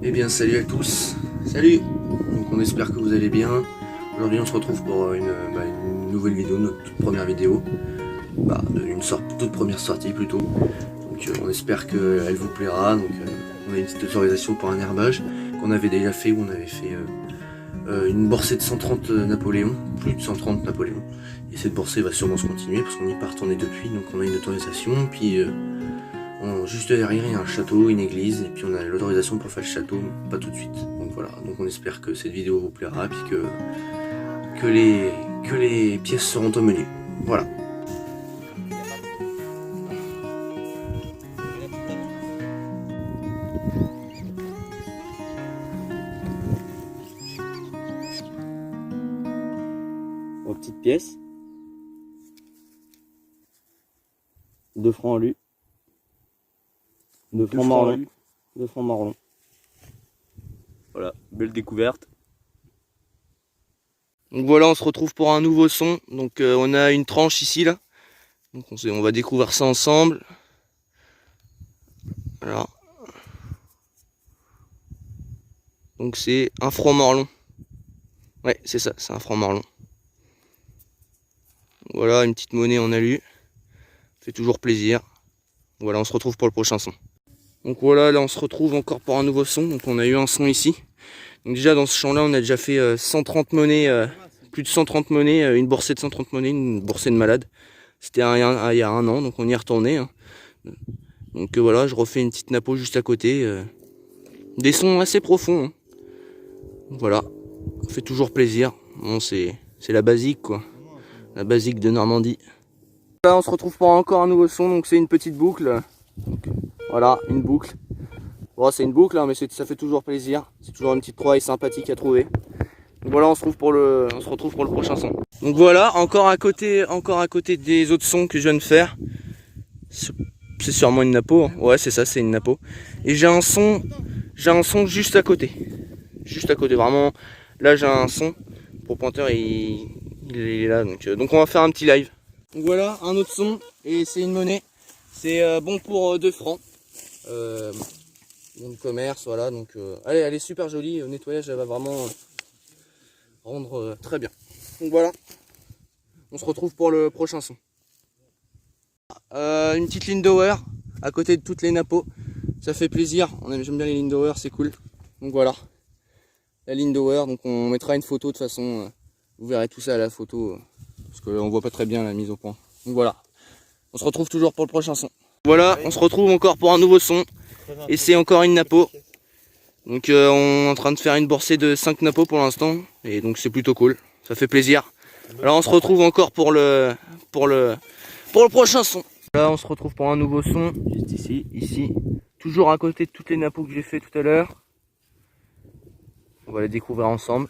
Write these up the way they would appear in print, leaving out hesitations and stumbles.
Eh bien salut à tous, salut. Donc on espère que vous allez bien. Aujourd'hui on se retrouve pour une nouvelle vidéo, notre toute première vidéo. Toute première sortie plutôt. Donc on espère qu'elle vous plaira. Donc on a une petite autorisation pour un herbage qu'on avait déjà fait, où on avait fait une borsée de 130 Napoléon, plus de 130 Napoléon. Et cette borsée va sûrement se continuer parce qu'on n'y est pas retourné depuis, donc on a une autorisation. Puis juste derrière il y a un château, une église, et puis on a l'autorisation pour faire le château, pas tout de suite. Donc voilà, donc on espère que cette vidéo vous plaira, puis que les pièces seront au menu. Voilà. Aux petites pièces. 2 francs lu. 2 francs marron. 2 francs marron. Voilà, belle découverte. Donc voilà, on se retrouve pour un nouveau son. Donc on a une tranche ici là. Donc on va découvrir ça ensemble. Voilà. Donc c'est un franc marlon. Ouais, c'est ça, c'est un franc marlon. Voilà, une petite monnaie en alu. Fait toujours plaisir. Voilà, on se retrouve pour le prochain son. Donc voilà, là on se retrouve encore pour un nouveau son. Donc on a eu un son ici. Donc déjà dans ce champ là on a déjà fait 130 monnaies, plus de 130 monnaies, une borsée de 130 monnaies, une borsée de malade. C'était il y a un an, donc on y est retourné. Hein. Donc voilà, je refais une petite napo juste à côté. Des sons assez profonds. Hein. Voilà, ça fait toujours plaisir. Bon, c'est la basique quoi. La basique de Normandie. Là on se retrouve pour encore un nouveau son, donc c'est une petite boucle. Donc, voilà, une boucle. Bon, c'est une boucle, hein, mais ça fait toujours plaisir. C'est toujours une petite trouvaille sympathique à trouver. Donc voilà, on se retrouve pour le prochain son. Donc voilà, encore à côté des autres sons que je viens de faire. C'est sûrement une napo. Hein. Ouais, c'est ça, c'est une napo. Et j'ai un son juste à côté. Juste à côté, vraiment. Là, j'ai un son. Pour pointeur, il est là. Donc on va faire un petit live. Donc voilà, un autre son. Et c'est une monnaie. C'est bon pour 2 francs. Bon de commerce, voilà. Donc elle est super jolie. Au nettoyage, elle va vraiment rendre très bien. Donc voilà. On se retrouve pour le prochain son. Une petite Lindauer à côté de toutes les napos. Ça fait plaisir. J'aime bien les Lindauer, c'est cool. Donc voilà. La Lindauer, donc on mettra une photo de toute façon. Vous verrez tout ça à la photo. Parce que on voit pas très bien la mise au point. Donc voilà. On se retrouve toujours pour le prochain son. Voilà, on se retrouve encore pour un nouveau son. Et c'est encore une napo. Donc on est en train de faire une borsée de 5 napos pour l'instant. Et donc c'est plutôt cool. Ça fait plaisir. Alors on se retrouve encore pour le prochain son. Là on se retrouve pour un nouveau son. Juste ici. Toujours à côté de toutes les napos que j'ai fait tout à l'heure. On va les découvrir ensemble.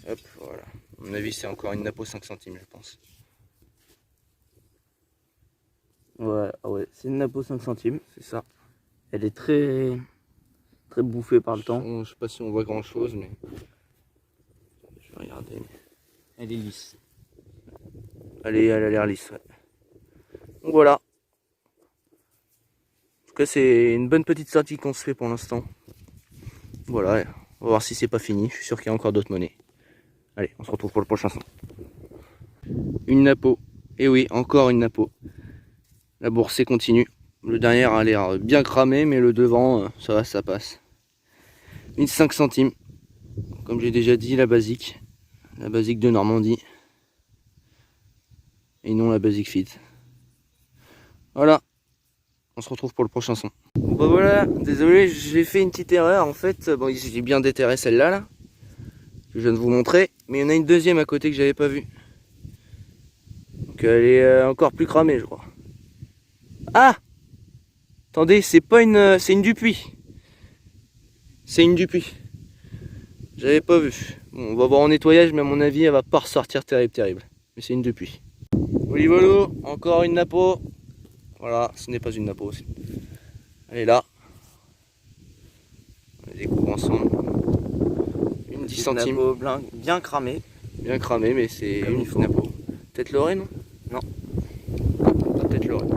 Hop, voilà. À mon avis, c'est encore une napo 5 centimes, je pense. Ouais, c'est une napo 5 centimes, c'est ça. Elle est très bouffée par le temps. Je sais pas si on voit grand chose, mais je vais regarder. Elle est lisse. Elle a l'air lisse, ouais. Donc voilà. En tout cas, c'est une bonne petite sortie qu'on se fait pour l'instant. Voilà, on va voir si c'est pas fini. Je suis sûr qu'il y a encore d'autres monnaies. Allez, on se retrouve pour le prochain son. Une napo. Et oui, encore une napo. La boursée continue. Le dernier a l'air bien cramé, mais le devant, ça va, ça passe. Une 5 centimes. Comme j'ai déjà dit, la basique. La basique de Normandie. Et non la basique fit. Voilà. On se retrouve pour le prochain son. Bon bah voilà, désolé, j'ai fait une petite erreur en fait. Bon, j'ai bien déterré celle-là, là, que je viens de vous montrer. Mais il y en a une deuxième à côté que j'avais pas vue. Donc elle est encore plus cramée, je crois. Ah! Attendez, c'est pas une... c'est une Dupuis. C'est une Dupuis. J'avais pas vu. Bon, on va voir en nettoyage, mais à mon avis, elle va pas ressortir terrible. Mais c'est une Dupuis. Olivolo, encore une napo. Voilà, ce n'est pas une napo aussi. Elle est là. On la découvre ensemble. Une 10 centimes. Napo bien cramée. Bien cramée, mais c'est une napo. Peut-être l'orée, non? Non. Peut-être l'orée.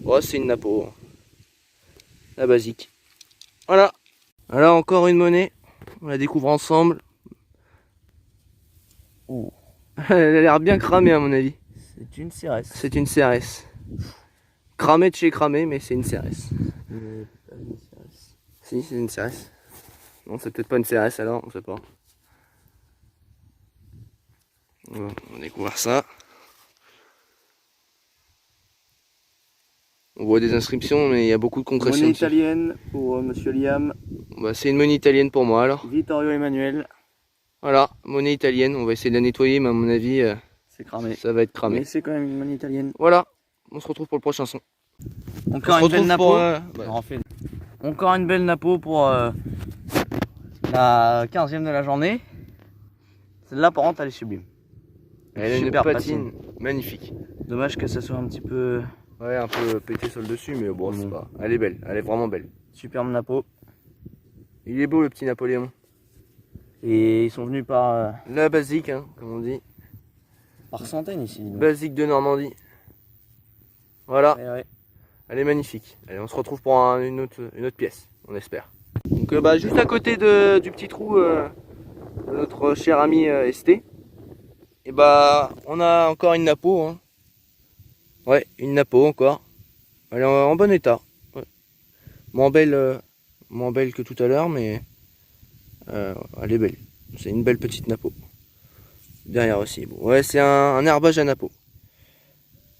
Oh, c'est une napo. La basique. Voilà. Voilà encore une monnaie. On la découvre ensemble. Oh. Elle a l'air bien cramée à mon avis. C'est une CRS. C'est une CRS. Cramée de chez cramée, mais c'est une CRS. Si, c'est une CRS. Non, c'est peut-être pas une CRS alors, on sait pas. On va découvrir ça. On voit des inscriptions, mais il y a beaucoup de concrétions. Monnaie dessus. italienne pour Monsieur Liam. Bah, c'est une monnaie italienne pour moi alors. Vittorio Emmanuel. Voilà, monnaie italienne. On va essayer de la nettoyer, mais à mon avis, C'est cramé. ça va être cramé. Mais c'est quand même une monnaie italienne. Voilà, on se retrouve pour le prochain son. Encore une belle napo. Encore une belle napo pour la 15e de la journée. Celle-là, par contre, elle est sublime. Elle a une Super patine magnifique. Dommage que ça soit un petit peu... Ouais, un peu pété sur le dessus, mais bon, c'est Bon. pas. Elle est belle, elle est vraiment belle. Superbe napo. Il est beau le petit Napoléon. Et ils sont venus par La basique, hein, comme on dit. centaines ici. Donc. Basique de Normandie. Voilà, Ouais. elle est magnifique. Allez, on se retrouve pour une autre pièce, on espère. Donc bah, juste à côté du petit trou de notre cher ami ST, et bah on a encore une napo. Hein. Ouais, une napo encore. Elle est en bon état. Ouais. Moins belle que tout à l'heure, mais elle est belle. C'est une belle petite napo. Derrière aussi. Bon, ouais, c'est un herbage à napo.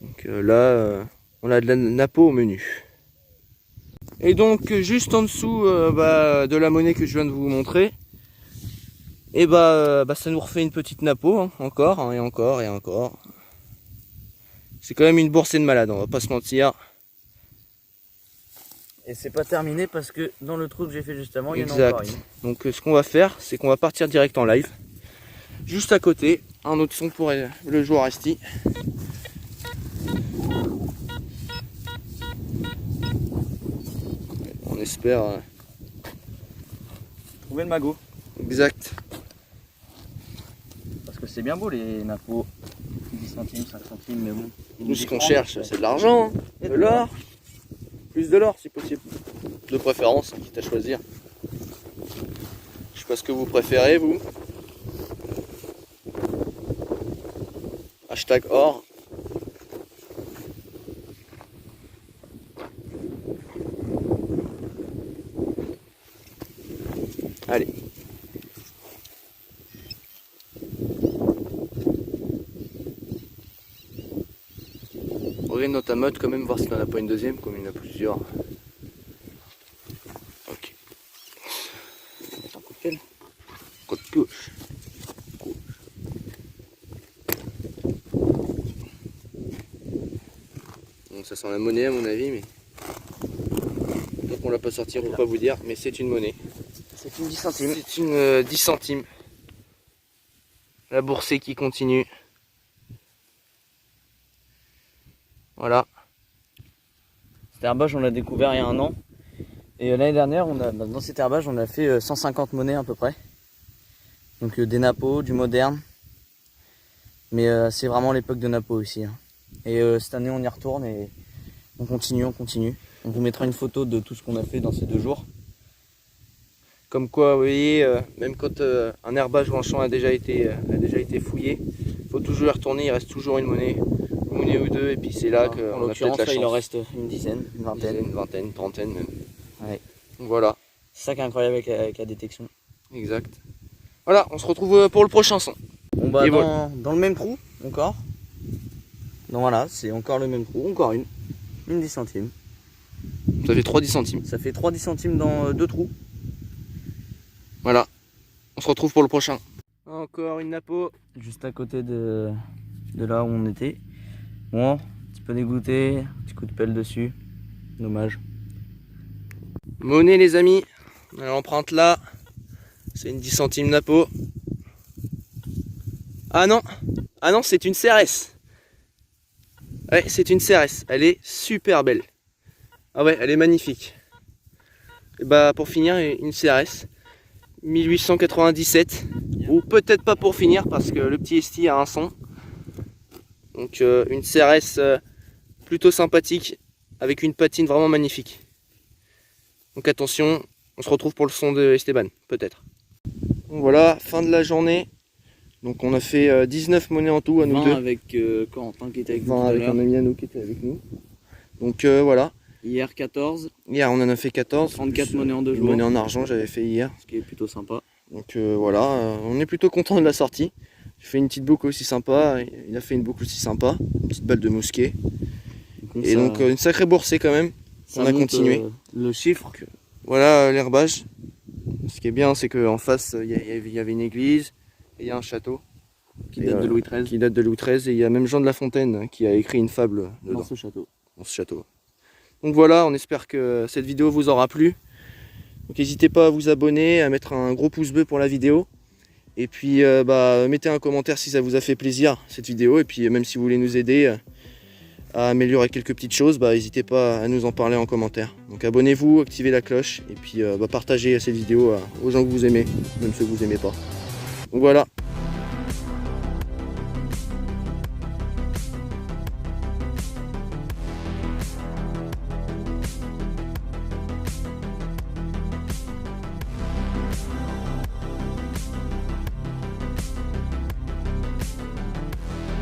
Donc là, on a de la napo au menu. Et donc, juste en dessous de la monnaie que je viens de vous montrer, et ça nous refait une petite napo, hein, encore, hein, et encore, et encore. C'est quand même une boursée de malade, on va pas se mentir. Et c'est pas terminé parce que dans le trou que j'ai fait justement, il y en a encore Exact. une. Donc ce qu'on va faire, c'est qu'on va partir direct en live. Juste à côté, un autre son pour le joueur Esti. On espère. Trouver le magot. Exact. Parce que c'est bien beau les napos. 10 centimes, 5 centimes, mais bon. Nous, ce qu'on cherche, c'est de l'argent, hein, de l'or. Plus de l'or si possible. De préférence, quitte à choisir. Je sais pas ce que vous préférez, vous. Hashtag or. Allez. Regarde dans ta mode quand même, voir si t'en as pas une deuxième, comme il y en a plusieurs. Ok. Un coup de pelle. Coup de gauche. Bon, ça sent la monnaie à mon avis, mais... Donc on l'a pas sorti, on peut pas vous dire, mais c'est une monnaie. C'est une 10 centimes. C'est une 10 centimes. La boursée qui continue. Voilà. Cet herbage, on l'a découvert il y a 1 an. Et l'année dernière, dans cet herbage, on a fait 150 monnaies à peu près. Donc des napos, du moderne. Mais c'est vraiment l'époque de napo aussi. Hein. Et cette année, on y retourne et on continue. On vous mettra une photo de tout ce qu'on a fait dans ces 2 jours. Comme quoi, vous voyez, même quand un herbage ou un champ a déjà été fouillé, il faut toujours y retourner, il reste toujours une monnaie ou deux, et puis c'est là qu'on a En peut-être l'occurrence, la là, chance. il en reste une dizaine, une vingtaine. Une vingtaine, une trentaine même. Ouais. Donc voilà, C'est ça qui est incroyable avec la détection. exact. Voilà, on se retrouve pour le prochain son. Bon bah Et dans le même trou, encore. Donc voilà, c'est encore le même trou, encore une 10 centimes. Ça fait 3 10 centimes. Ça fait 3 10 centimes dans 2 trous. Voilà, on se retrouve pour le prochain. Encore une napo. Juste à côté de là où on était. Bon, un petit peu dégoûté, petit coup de pelle dessus. Dommage. Monnaie les amis, l'empreinte là, c'est une 10 centimes napo. Ah non, c'est une CRS. Ouais, c'est une CRS, elle est super belle. Ah ouais, elle est magnifique. Et bah pour finir, une CRS 1897, ou peut-être pas pour finir parce que le petit Esti a un son. Donc une CRS plutôt sympathique avec une patine vraiment magnifique. Donc attention, on se retrouve pour le son de Esteban, peut-être. Donc voilà, fin de la journée. Donc on a fait 19 monnaies en tout à nous 20 deux. avec Corentin qui était avec nous 20 tout à avec l'heure. un ami à nous qui était avec nous. Donc voilà. Hier 14, Hier on en a fait 14. 34 monnaies en 2 Une jours, monnaie en argent j'avais fait hier. ce qui est plutôt sympa. Donc voilà, on est plutôt content de la sortie. J'ai fait une petite boucle aussi sympa, il a fait une boucle aussi sympa, une petite balle de mousquet. Et ça, donc une sacrée boursée quand même. ça on a monte, continué. Le chiffre. Voilà l'herbage. Ce qui est bien c'est qu'en face il y avait une église et il y a un château. Qui date de Louis XIII. Qui date de Louis XIII et il y a même Jean de La Fontaine qui a écrit une fable dedans, Dans ce château. dans ce château. Donc voilà, on espère que cette vidéo vous aura plu. Donc n'hésitez pas à vous abonner, à mettre un gros pouce bleu pour la vidéo. Et puis mettez un commentaire si ça vous a fait plaisir cette vidéo. Et puis même si vous voulez nous aider à améliorer quelques petites choses, n'hésitez pas à nous en parler en commentaire. Donc abonnez-vous, activez la cloche et puis partagez cette vidéo aux gens que vous aimez, même ceux que vous n'aimez pas. Donc voilà.